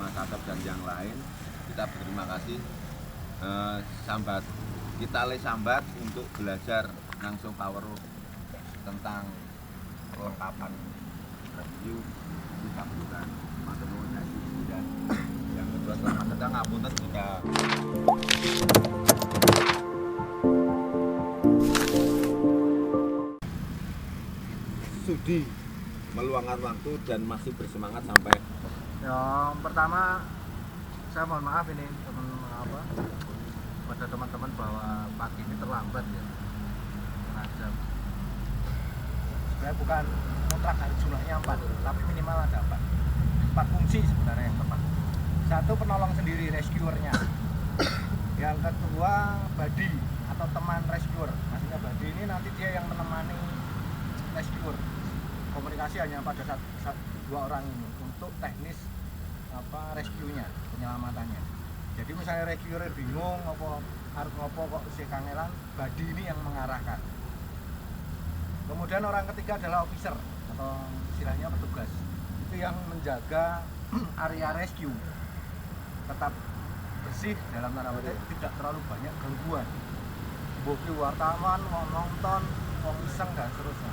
Mas Atap dan yang lain. Kita berterima kasih sambat kita sambat untuk belajar langsung power tentang kelengkapan review di Kamburan. Matur nuwun dan yang kedua selamat datang ngapunten jika sudi meluangkan waktu dan masih bersemangat sampai. Yang pertama saya mohon maaf ini pada teman-teman bahwa pagi ini terlambat ya, setengah jam. Sebenarnya bukan kontrak hari jumlahnya 4, tapi minimal ada 4 fungsi sebenarnya yang tepat. Satu, penolong sendiri, rescuernya. Yang kedua, buddy atau teman rescuer. Maksudnya buddy ini nanti dia yang menemani rescuer. Komunikasi hanya pada dua orang ini untuk teknis rescue-nya, penyelamatannya. Jadi misalnya rescuer bingung harus ngopo kok si kangelan, buddy ini yang mengarahkan. Kemudian orang ketiga adalah officer atau istilahnya petugas. Itu yang menjaga area rescue tetap bersih, dalam tanda petik tidak terlalu banyak gangguan. Bagi wartawan mau nonton, mau iseng dan seterusnya.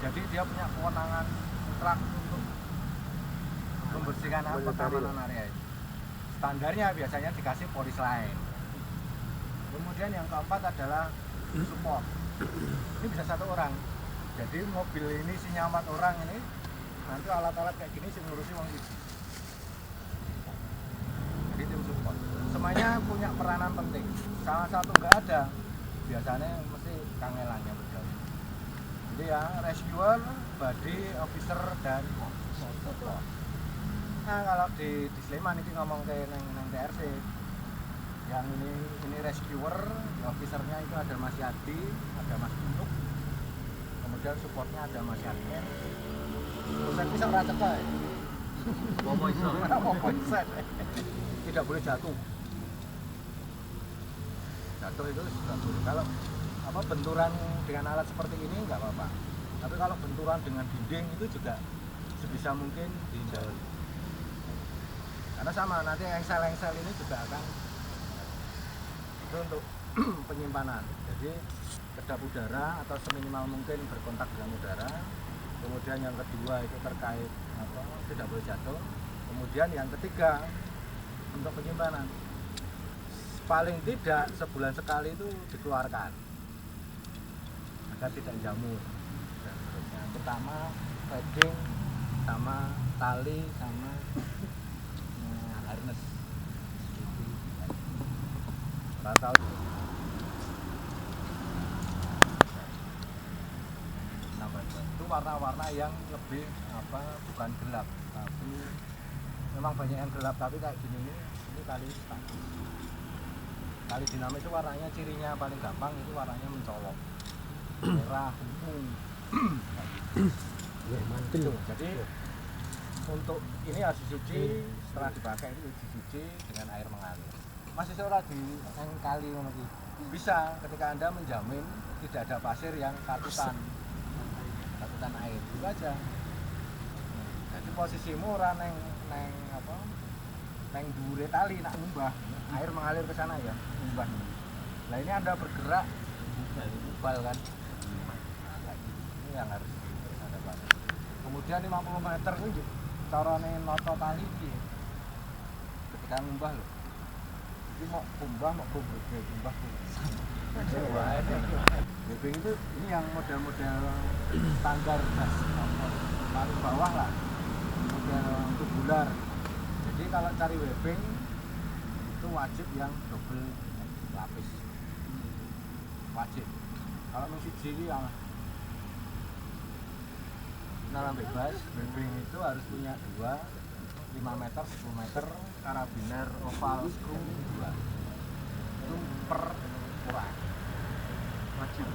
Jadi dia punya kewenangan mutlak untuk membersihkan keamanan area itu. Standarnya biasanya dikasih polis lain. Kemudian yang keempat adalah support. Ini bisa satu orang. Jadi mobil ini isinya 4 orang ini, nanti alat-alat kayak gini sih ngurusi wong itu. Jadi tim support. Semuanya punya peranan penting. Salah satu nggak ada, biasanya mesti kangelannya berjalan. Jadi ya rescuer, buddy, officer dan support. Nah kalau di Sleman ini ngomong ke neng TRC, yang ini rescuer, officernya itu ada Mas Yadi, ada Mas Unuk, kemudian supportnya ada Mas Yadi. Saya bisa racet ya. Mau tidak boleh jatuh. Jatuh itu tidak boleh. Kalau benturan dengan alat seperti ini nggak apa-apa. Tapi kalau benturan dengan dinding itu juga sebisa mungkin dihindari. Karena sama nanti engsel-engsel ini juga akan itu untuk penyimpanan. Jadi kedap udara atau seminimal mungkin berkontak dengan udara. Kemudian yang kedua itu terkait tidak boleh jatuh. Kemudian yang ketiga untuk penyimpanan paling tidak sebulan sekali itu dikeluarkan agar tidak jamur dan seterusnya. Pertama padding sama tali sama harness. Tahu itu warna-warna yang lebih bukan gelap tapi memang banyak yang gelap, tapi kayak gini ini kali dinamis itu warnanya cirinya paling gampang itu warnanya mencolok merah ungu. Mantul. Jadi untuk ini harus dicuci, setelah dipakai itu dicuci dengan air mengalir. Masih seorang di kali bisa ketika Anda menjamin tidak ada pasir yang katutan air itu aja. Jadi posisimu orang neng dure tali nak ngumbah, air mengalir ke sana ya, ngumbah. Nah ini Anda bergerak ubal kan. Ini yang harus ada pasir. Kemudian 50 meter itu carane noto tali iki. Ketika ngumbah lho. Iki mau kumbah kumbah. Webbing itu ini yang model-model standar paling bawah lah. Model tubular. Jadi kalau cari webbing itu wajib yang double lapis. Wajib. Kalau nu siji iki yang dalam bebas, webbing itu harus punya 2, 5 meter, 10 meter, karabiner oval screw 2. Itu per ukuran. Wajib.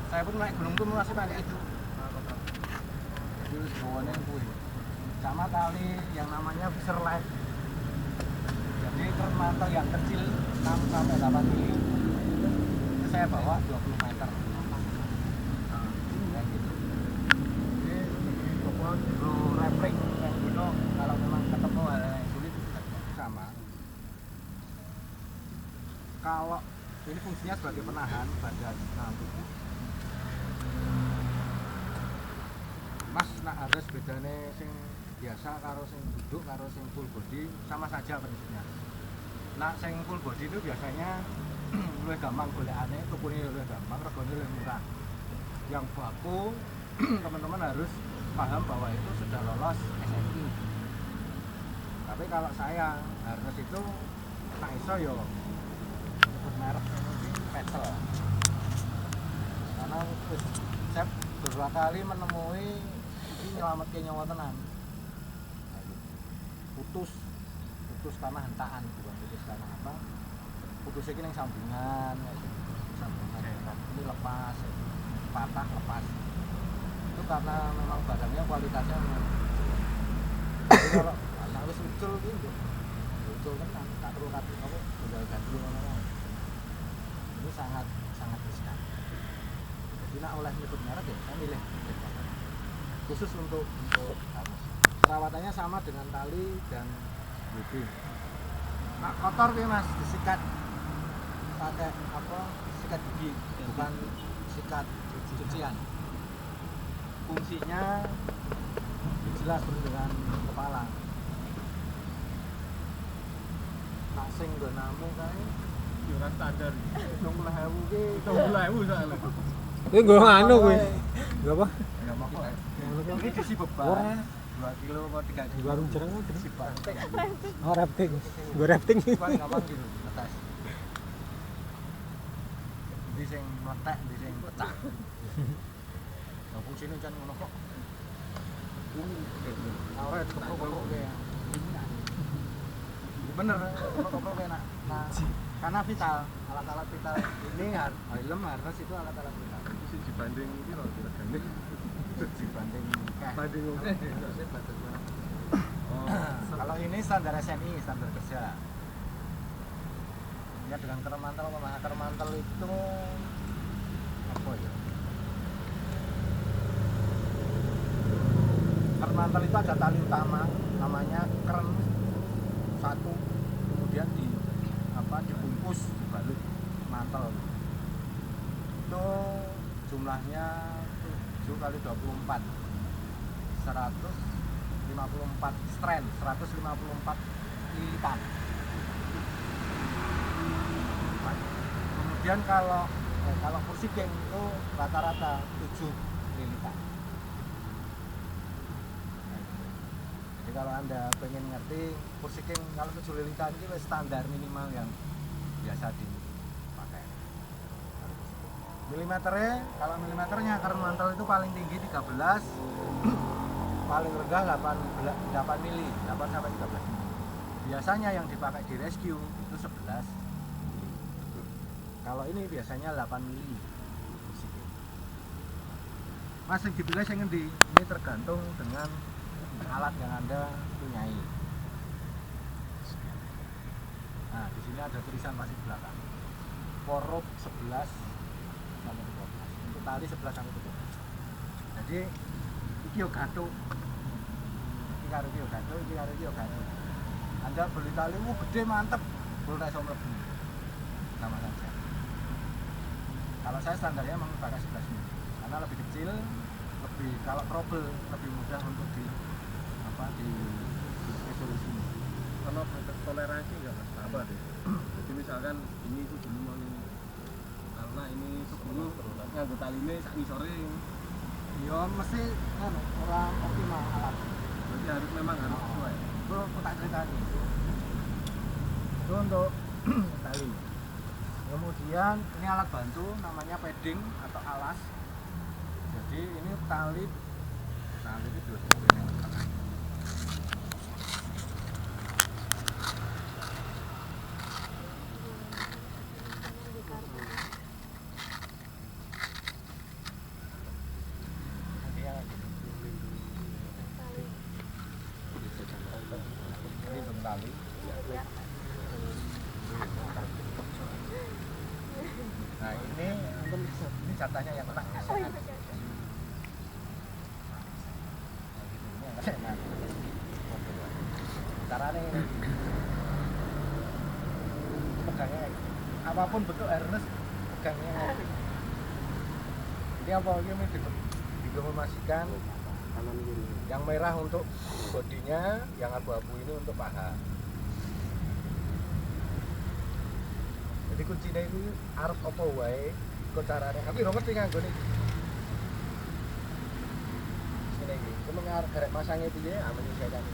Saya pun naik gunung itu masih pakai itu. Jadi semuanya kuih. Sama tali yang namanya Fisher Light. Jadi termata yang kecil 6 sampai 8 mili. Itu saya bawa 20 meter. Kayak gitu. Jadi replik Kalau ini fungsinya sebagai penahan badan tubuh. Mas nak harus bedane sing biasa karo sing duduk karo sing full body sama saja prinsipnya. Nah sing full body itu biasanya luwih gampang golekane, tukune luwih gampang, regane luwih murah. Yang baku teman-teman harus paham bahwa itu sudah lolos SNI. Tapi kalau saya harus itu nak iso yo sebut merek ini Petel. Karena saya beberapa kali menemui ini nyelametke nyawa tenan. Putus karena hentaan, bukan putus karena apa? Putusnya ini yang sambungan ini lepas, patah lepas. Itu karena memang barangnya kualitasnya jadi kalau anak wis ucul gitu ucul kan tak perlu kati apa tinggal ganti ngono. Ini sangat riskan. Jadi nak oleh nyebut merek ya saya milih khusus untuk kamus. Perawatannya sama dengan tali dan bodi. Nak kotor ki Mas disikat pakai apa? Sikat gigi, bukan sikat cucian. Fungsinya jelas dengan kepala. Nak sing nggo namu kae yo ora standar. 20.000 ki 20.000 soalnya. Kuwi nggo anu kuwi. Nggo apa? enggak mau. Ini diisi beban. 2 kilo atau 3 kilo. Warung jereng kan diisi beban. oh rafting. Nggo rafting. Paling gampang gitu, ngetes. Di sing meletek, di sing pecah. Nah, fungsinya kan ngono kok. Awet kok ya. Bener, kok enak. Nah, karena vital, alat-alat vital ini helm harus itu alat-alat vital. Itu dibanding piro kira-kira? Dibanding Banding oke. kalau ini standar SNI, standar kerja. Ya dengan kermantel apa kermantel itu apa ya? Kermantel itu ada tali utama namanya keren satu, kemudian dibungkus dibalut mantel. Itu jumlahnya 7 kali 24 154 strand, 154 lilitan. Kemudian kalau kursi geng itu rata-rata 7 lilitan. Jadi kalau Anda pengen ngerti kursi geng kalau 7 lilitan itu standar minimal yang biasa dipakai. Milimeternya, kalau milimeternya karena mantel itu paling tinggi 13, paling rendah 8 mili, 8 sampai 13 mili. Biasanya yang dipakai di rescue itu 11. Kalau ini biasanya 8 mili. Mas yang dipilih yang ngendi? Ini tergantung dengan alat yang Anda punyai. Nah, di sini ada tulisan masih belakang. Korup 11 sampai 12. Untuk tali 11 sampai 12. Jadi iki yo gathuk. Iki karo iki yo gathuk, iki karo iki yo gathuk. Anda beli tali gede mantep, boleh iso mlebu. Sama saja. Kalau saya standarnya memang pakai 11 mili. Karena lebih kecil, lebih kalau trouble lebih mudah untuk di resolusi. Kalau toleransi enggak Mas? Apa deh? Jadi misalkan ini itu dulu mau karena ini 10 nganggo taline sak ngisore. Ya mesti orang optimal alat. Berarti memang harus sesuai. Itu tak ceritani. Itu untuk tali. Kemudian ini alat bantu namanya padding atau alas. Jadi ini tali itu dua yang tengah. Ini untuk tali. Nah ini catanya yang kena. Caranya ini pegangnya apapun bentuk harness pegangnya ngopi. Ini apa ini dikonfirmasikan kanan kiri. yang merah untuk bodinya, yang abu-abu ini untuk paha. Jadi kuncinya itu arep apa wae kok carane. Tapi ora ngerti nganggo iki. Sini iki, cuma garek masangnya piye menyesuaikan.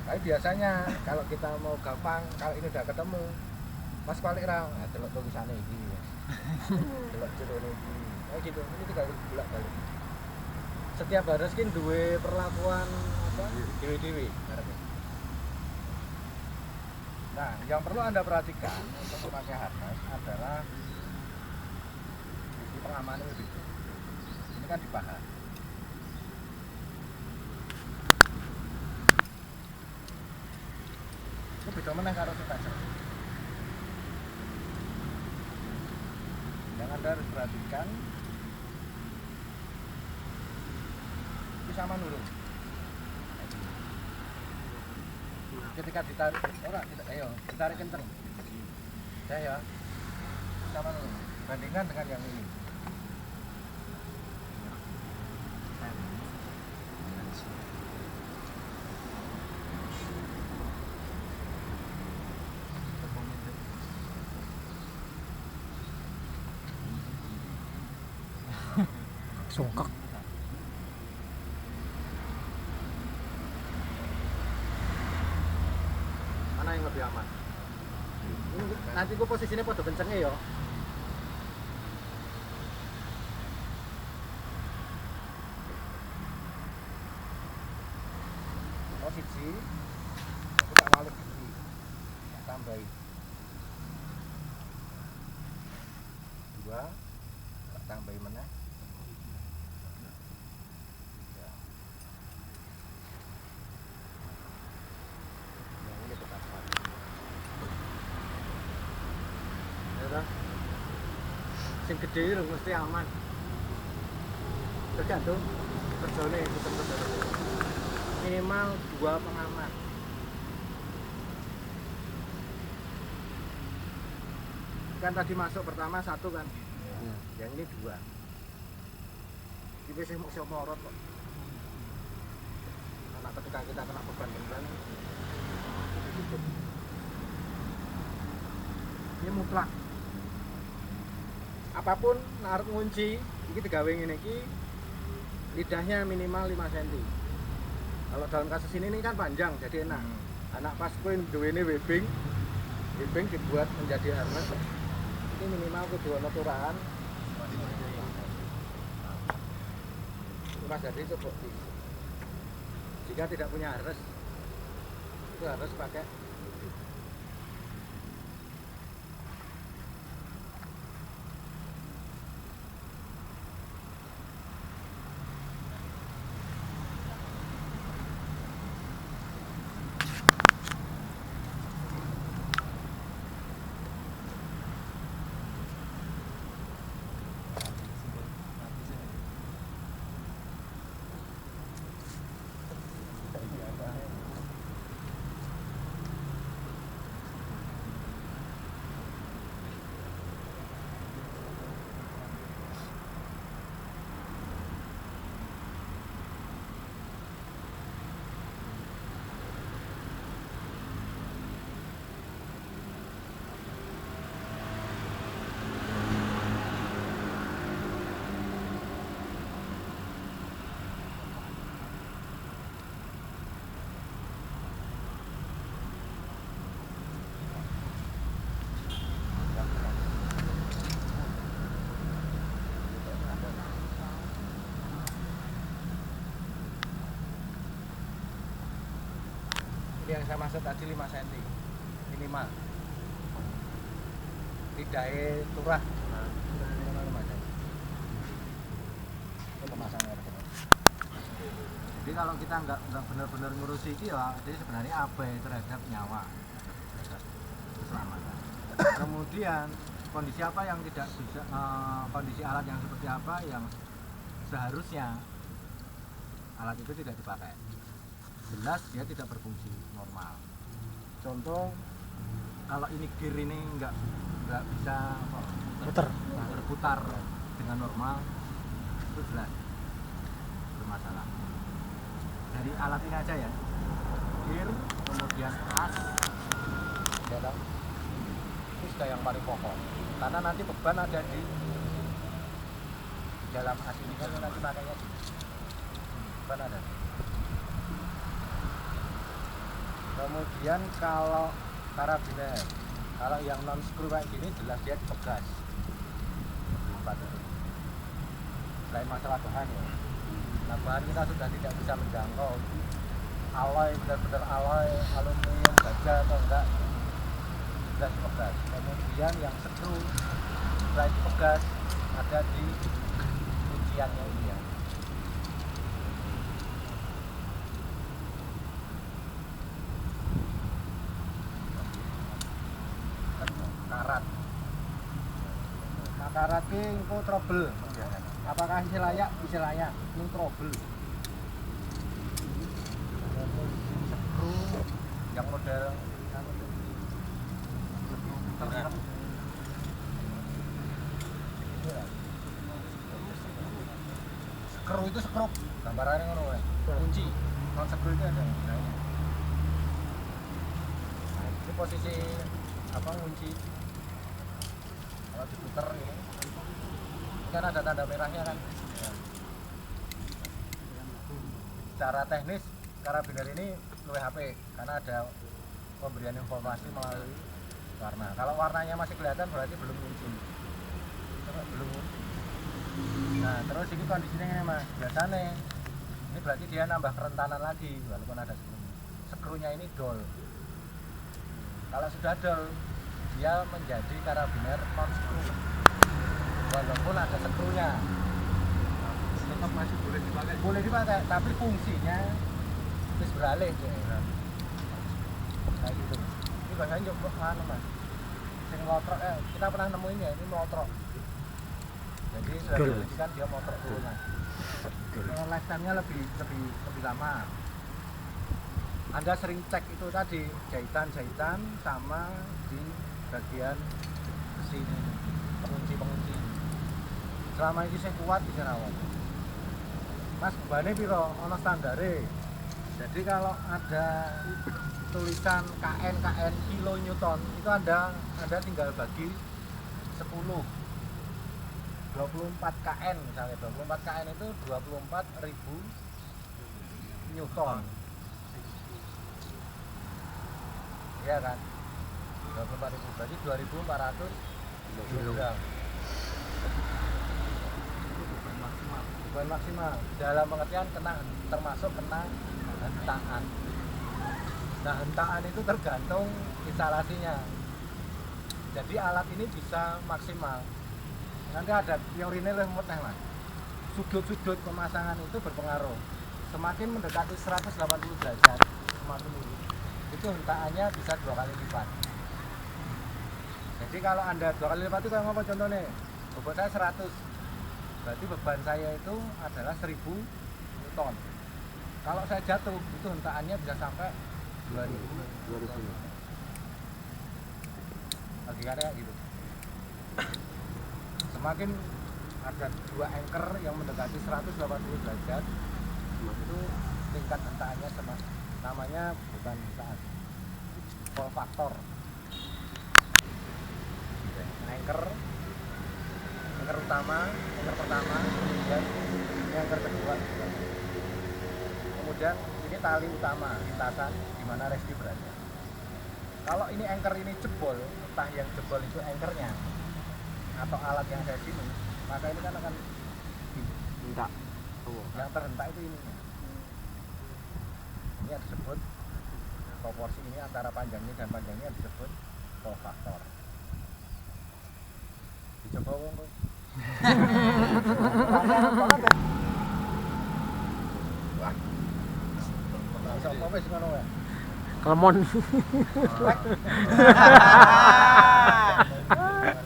Tapi biasanya kalau kita mau gampang, kalau ini udah ketemu, Mas balik ra, delok tulisane iki. Delok jerone iki. Kayak gitu, ini tinggal bolak-balik. Setiap harus kan duwe perlakuan apa? Dewe-dewe karepe. Nah, yang perlu Anda perhatikan untuk memakai harness adalah di pengaman itu. Ini kan di paha. Itu beda meneh karo sepacer. Yang Anda harus perhatikan itu sama nurun. Ketika ditarik, ditarik kenceng. Ya, sama nurun. Bandingkan dengan yang ini. Sungkak. Mana yang lebih aman? Nanti gua posisinya pada kencengnya ya. Oh siji, aku tak balik siji, tak tambahin. Dua, tak tambahin mana? Ya. Yang ini tetap mati. Ya dah. Sing gede itu mesti aman. Tergantung kerjanya sistem kerjanya. Minimal 2 pengaman. Kan tadi masuk pertama 1 kan, yang ini 2. Kita sih mau morot kok. Karena ketika kita kena beban beban, ini mutlak. Apapun naruh ngunci, ini digawe ngene iki, lidahnya minimal 5 cm. Kalau dalam kasus ini kan panjang, jadi enak. Anak pas kowe duwene webbing dibuat menjadi harness. Ini minimal kudu ana turahan 5 cm cukup. Jika tidak punya harness, itu harus pakai yang saya maksud tadi 5 cm minimal. Lidahnya turah. Untuk masang air. Jadi kalau kita nggak benar-benar ngurusi itu ya, jadi sebenarnya abai terhadap nyawa, terhadap keselamatan. Kemudian kondisi apa yang tidak bisa, kondisi alat yang seperti apa yang seharusnya alat itu tidak dipakai. Jelas dia tidak berfungsi normal. Contoh, kalau ini gear ini nggak nggak bisa Puter. berputar dengan normal, itu jelas bermasalah. Dari alat ini aja ya, gear, kemudian as, ya toh? Itu sudah yang paling pokok. Karena nanti beban ada di dalam as ini kan nanti makanya beban ada. Kemudian kalau karabiner, kalau yang non screw kayak gini jelas dia dipegas. Selain masalah bahan ya, nah bahan kita sudah tidak bisa menjangkau alloy, benar-benar alloy aluminium baja atau enggak, jelas dipegas. Kemudian yang screw selain dipegas ada di kunciannya ini ya. Karat. Nah, karat ini info trouble. Apakah isi layak? Isi layak. Ini trouble. Terus screw yang model screw itu screw gambarannya ngono wae. Kunci. Non screw itu ada. Nah, ini posisi apa kunci kalau diputer ini kan ada tanda merahnya kan ya. Secara teknis karabiner ini luwih HP karena ada pemberian informasi melalui warna. Kalau warnanya masih kelihatan berarti belum kunci, belum. Nah terus ini kondisinya ini mas, biasanya ini berarti dia nambah kerentanan lagi walaupun ada skrunya ini dol. Kalau sudah dol, dia menjadi karabiner non screw. Walaupun ada skrunya, Tetap masih boleh dipakai. boleh dipakai, tapi fungsinya terus beralih ya. Kayak gitu. Ini bahasanya juga mana mas? Sing motrok, kita pernah nemuin ya, ini motrok. Jadi sudah Dol. dibuktikan dia motrok dulu mas. Lifetime-nya lebih lama. Anda sering cek itu tadi jahitan sama di bagian besi ini, pengunci. Selama ini saya kuat bisa rawat. Mas bebannya piro? Ono standare. Jadi kalau ada tulisan KN kilonewton itu Anda tinggal bagi 10. 24 KN misalnya 24 KN itu 24.000 Newton. Iya kan? 24.000 berarti 2.400 kilogram. Beban maksimal dalam pengertian termasuk kena hentaan. Nah hentaan itu tergantung instalasinya. Jadi alat ini bisa maksimal. Nanti ada teorinya lebih mudah mas. Sudut-sudut pemasangan itu berpengaruh. Semakin mendekati 180 derajat semakin itu hentaannya bisa 2 kali lipat. Jadi kalau Anda 2 kali lipat itu kayak apa contohnya? Bobot saya 100, berarti beban saya itu adalah 1000 Newton. Kalau saya jatuh itu hentaannya bisa sampai 2000. Logikanya kayak gitu. Semakin ada 2 anchor yang mendekati 180 derajat itu tingkat hentaannya namanya bukan hentaan, pull factor. Anchor pertama, kemudian anchor kedua, kemudian ini tali utama lintasan di mana resti berada. Kalau ini anchor ini jebol, entah yang jebol itu anchornya atau alat yang ada di sini, maka ini kan akan Minta. yang terhentak itu ininya. Ini yang disebut proporsi ini antara panjang ini dan panjang ini yang disebut pull factor. Dicoba wong kok. Wah. Sopo wis ngono wae. Kelemon.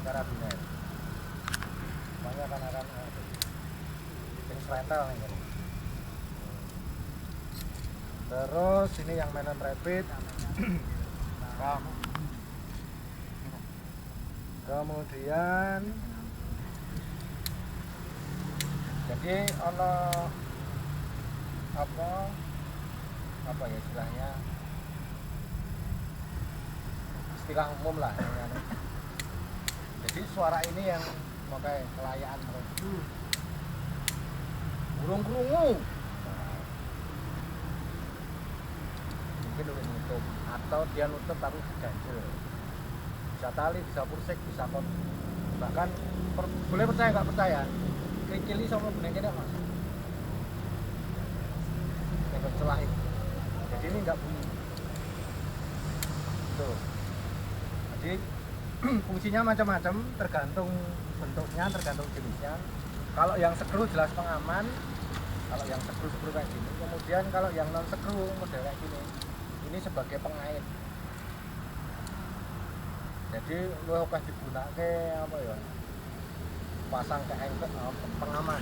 Karabiner. Semuanya akan jenis rental nih. Terus ini yang mainan rapid. Kemudian jadi ono apa ya istilahnya, istilah umum lah ya. Jadi suara ini yang pakai kelayaan burung krungu. Mungkin udah nutup atau dia nutup tapi ganjel, bisa tali, bisa pursek, bisa kon, bahkan boleh percaya nggak percaya kerikili sama bener kene mas yang celah itu. Jadi ini nggak bunyi tuh. Jadi fungsinya macam-macam, tergantung bentuknya, tergantung jenisnya. Kalau yang skru jelas pengaman, kalau yang skru kayak gini. Kemudian kalau yang non skru model kayak gini, ini sebagai pengait. Jadi lu pas digunakan apa ya, pasang ke engkel pengaman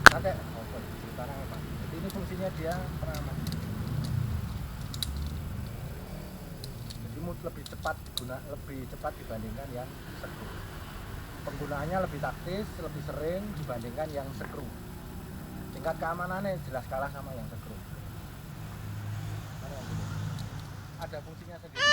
pakai apa sekarang apa. Jadi ini fungsinya dia pengaman. Jadi lebih cepat dibandingkan yang skru. Penggunaannya lebih taktis, lebih sering dibandingkan yang skru. Tingkat keamanannya jelas kalah sama yang skru. Ada fungsinya sendiri.